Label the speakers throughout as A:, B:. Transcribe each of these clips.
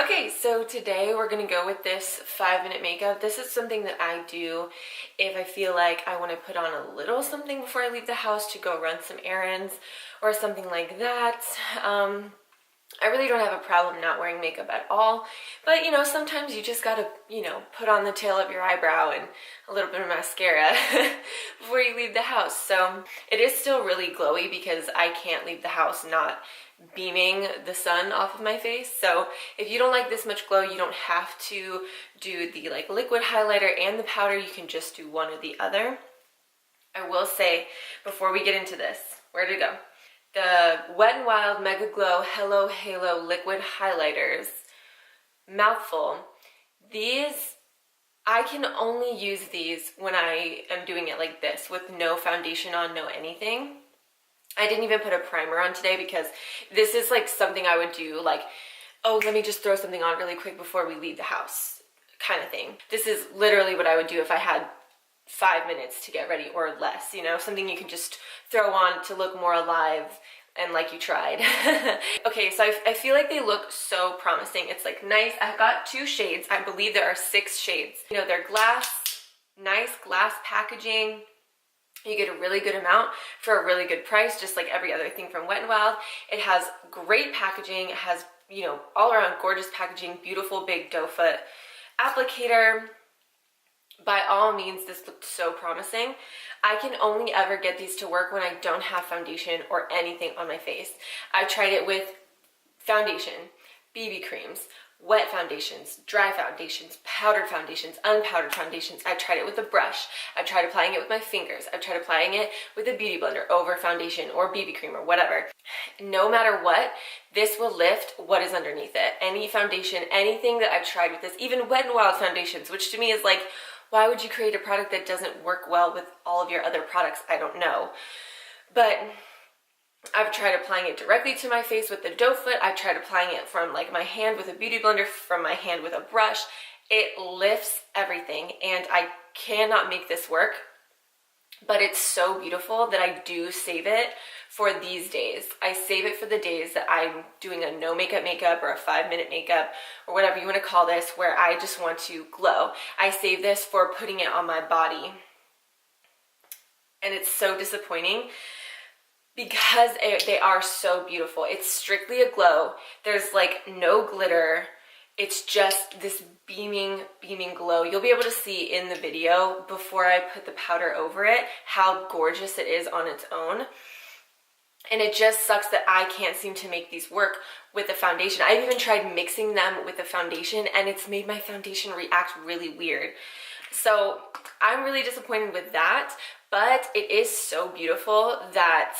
A: Okay, so today we're gonna go with this 5-minute makeup. This is something that I do if I feel like I want to put on a little something before I leave the house to go run some errands or something like that. I really don't have a problem not wearing makeup at all, but you know, sometimes you just gotta, put on the tail of your eyebrow and a little bit of mascara before you leave the house. So it is still really glowy because I can't leave the house not beaming the sun off of my face. So if you don't like this much glow, you don't have to do the liquid highlighter and the powder. You can just do one or the other. I will say before we get into this, where to go? The Wet n Wild Megaglo Hello Halo liquid highlighters, mouthful. These, I can only use these when I am doing it like this with no foundation on, no anything. I didn't even put a primer on today because this is like something I would do oh, let me just throw something on really quick before we leave the house kind of thing. This is literally what I would do if I had 5 minutes to get ready or less, something you can just throw on to look more alive and like you tried. Okay, so I feel like they look so promising. It's nice. I've got 2 shades. I believe there are 6 shades. They're nice glass packaging. You get a really good amount for a really good price, just like every other thing from Wet n Wild. It has great packaging. It has, all around gorgeous packaging, beautiful big doe foot applicator. By all means, this looked so promising. I can only ever get these to work when I don't have foundation or anything on my face. I tried it with foundation, BB creams, wet foundations, dry foundations, powdered foundations, unpowdered foundations. I tried it with a brush. I tried applying it with my fingers. I tried applying it with a beauty blender over foundation or BB cream or whatever. No matter what, this will lift what is underneath it. Any foundation, anything that I've tried with this, even Wet n Wild foundations, which to me is why would you create a product that doesn't work well with all of your other products? I don't know. But I've tried applying it directly to my face with the doe foot. I've tried applying it from my hand with a beauty blender, from my hand with a brush. It lifts everything and I cannot make this work, but it's so beautiful that I do save it for these days. I save it for the days that I'm doing a no makeup or a 5-minute makeup or whatever you want to call this, where I just want to glow. I save this for putting it on my body. And it's so disappointing because they are so beautiful. It's strictly a glow. There's no glitter. It's just this beaming glow. You'll be able to see in the video before I put the powder over it how gorgeous it is on its own. And it just sucks that I can't seem to make these work with the foundation. I've even tried mixing them with the foundation and it's made my foundation react really weird. So I'm really disappointed with that, but it is so beautiful that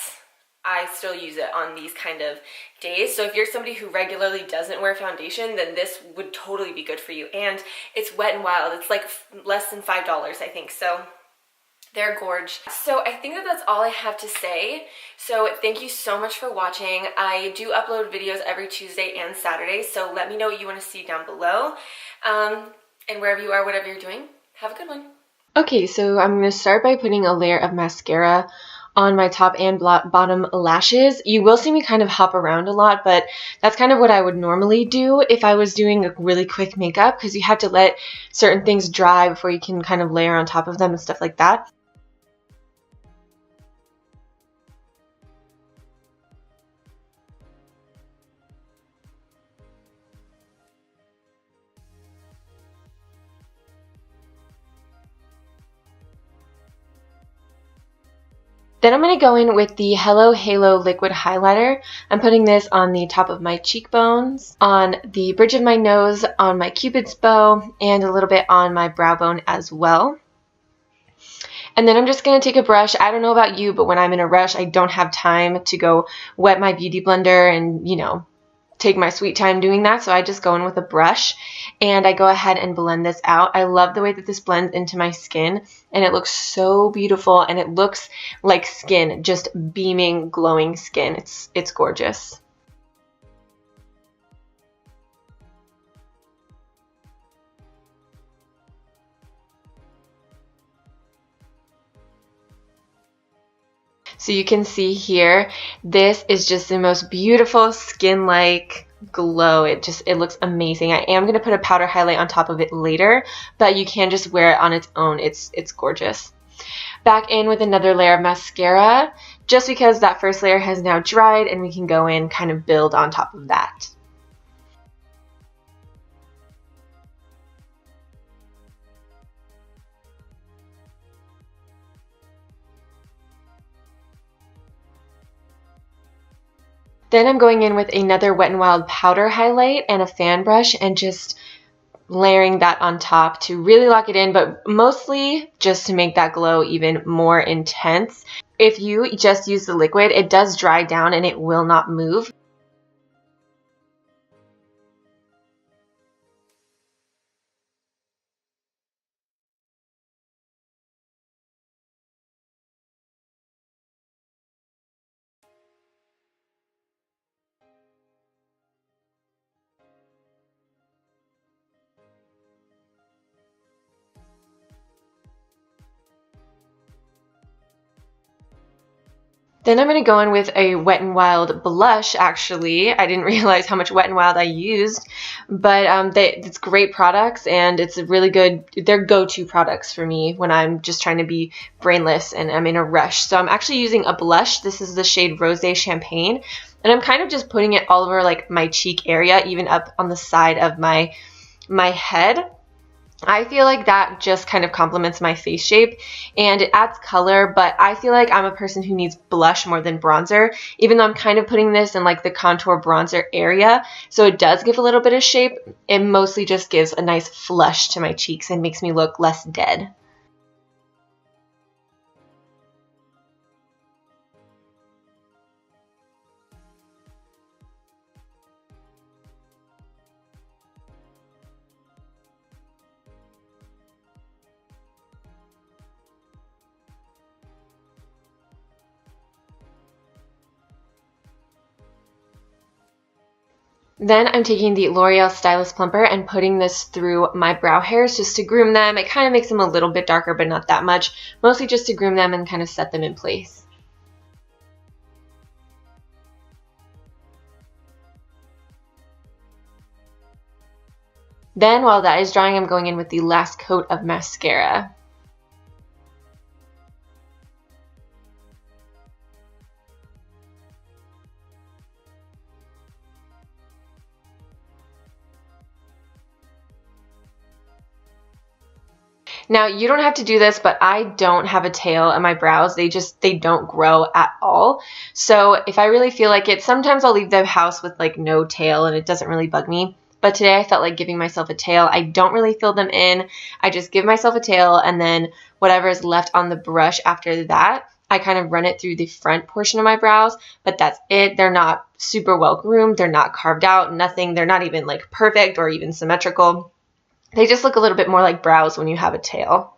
A: I still use it on these kind of days. So if you're somebody who regularly doesn't wear foundation, then this would totally be good for you. And it's Wet n Wild. It's less than $5, I think. So they're gorge. So I think that's all I have to say. So thank you so much for watching. I do upload videos every Tuesday and Saturday. So let me know what you want to see down below. And wherever you are, whatever you're doing, have a good one. Okay, so I'm going to start by putting a layer of mascara on my top and bottom lashes. You will see me kind of hop around a lot, but that's kind of what I would normally do if I was doing a really quick makeup, because you have to let certain things dry before you can kind of layer on top of them and stuff like that. Then I'm going to go in with the Hello Halo liquid highlighter. I'm putting this on the top of my cheekbones, on the bridge of my nose, on my cupid's bow, and a little bit on my brow bone as well. And then I'm just going to take a brush. I don't know about you, but when I'm in a rush, I don't have time to go wet my beauty blender and, take my sweet time doing that. So I just go in with a brush and I go ahead and blend this out. I love the way that this blends into my skin and it looks so beautiful and it looks like skin, just beaming, glowing skin. It's gorgeous. So you can see here, this is just the most beautiful skin-like glow. It looks amazing. I am going to put a powder highlight on top of it later, but you can just wear it on its own. It's gorgeous. Back in with another layer of mascara, just because that first layer has now dried, and we can go in kind of build on top of that. Then I'm going in with another Wet n Wild powder highlight and a fan brush and just layering that on top to really lock it in, but mostly just to make that glow even more intense. If you just use the liquid, it does dry down and it will not move. Then I'm going to go in with a Wet n Wild blush, actually. I didn't realize how much Wet n Wild I used, but it's great products, and it's a really good, they're go-to products for me when I'm just trying to be brainless and I'm in a rush. So I'm actually using a blush. This is the shade Rosé Champagne, and I'm kind of just putting it all over like my cheek area, even up on the side of my head. I feel like that just kind of complements my face shape and it adds color, but I feel like I'm a person who needs blush more than bronzer, even though I'm kind of putting this in like the contour bronzer area. So it does give a little bit of shape. It mostly just gives a nice flush to my cheeks and makes me look less dead. Then I'm taking the L'Oreal Stylist Plumper and putting this through my brow hairs just to groom them. It kind of makes them a little bit darker, but not that much. Mostly just to groom them and kind of set them in place. Then while that is drying, I'm going in with the last coat of mascara. Now, you don't have to do this, but I don't have a tail on my brows. They don't grow at all. So if I really feel like it, sometimes I'll leave the house with like no tail and it doesn't really bug me. But today I felt like giving myself a tail. I don't really fill them in. I just give myself a tail, and then whatever is left on the brush after that, I kind of run it through the front portion of my brows, but that's it. They're not super well groomed. They're not carved out, nothing. They're not even like perfect or even symmetrical. They just look a little bit more like brows when you have a tail.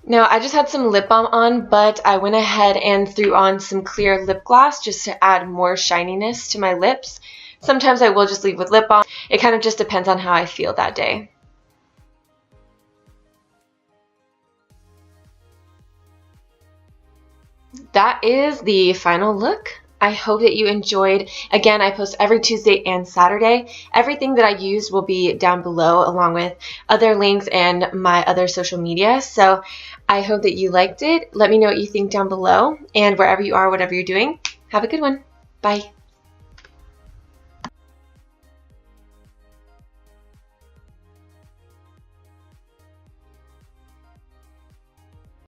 A: Now, I just had some lip balm on, but I went ahead and threw on some clear lip gloss just to add more shininess to my lips. Sometimes I will just leave with lip balm. It kind of just depends on how I feel that day. That is the final look. I hope that you enjoyed. Again, I post every Tuesday and Saturday. Everything that I used will be down below along with other links and my other social media. So I hope that you liked it. Let me know what you think down below. And wherever you are, whatever you're doing, have a good one. Bye.